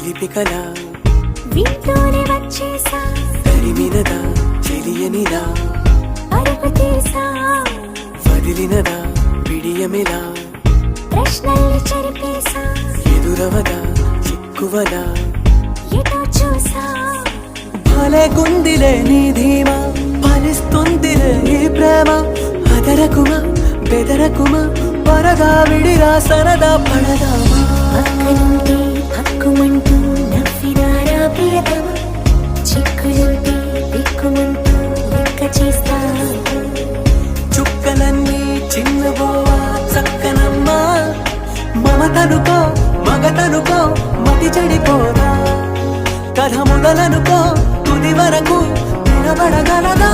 చిలిపి కళ వింటూనే వచ్చేసా తరిమినదా చెలియనిదా పరుపు తీసా వదిలినదా విడియమిలా ప్రశ్నల్ని చెరిపేసా ఎదురవదా చిక్కువదా ఎటో చూసా భలే గుందిలే నీ ధీమా ఫలిస్తుందిలే ఈ ప్రేమ అదరకుమా బెదరకుమా పరగా విడిరా సరదా పడదామా పక్కనుంటే హక్కుమంటూ నవ్వినారా ప్రియతమ చిక్కులుంటే దిక్కుమంటూ లెక్క చేస్తా చుక్కలన్నీ చిన్నబోవా చక్కనమ్మా మమతనుకో మగతనుకో మతి చెడిపోదా కథ మొదలనుకో తుది వరకు నిలబడగలదా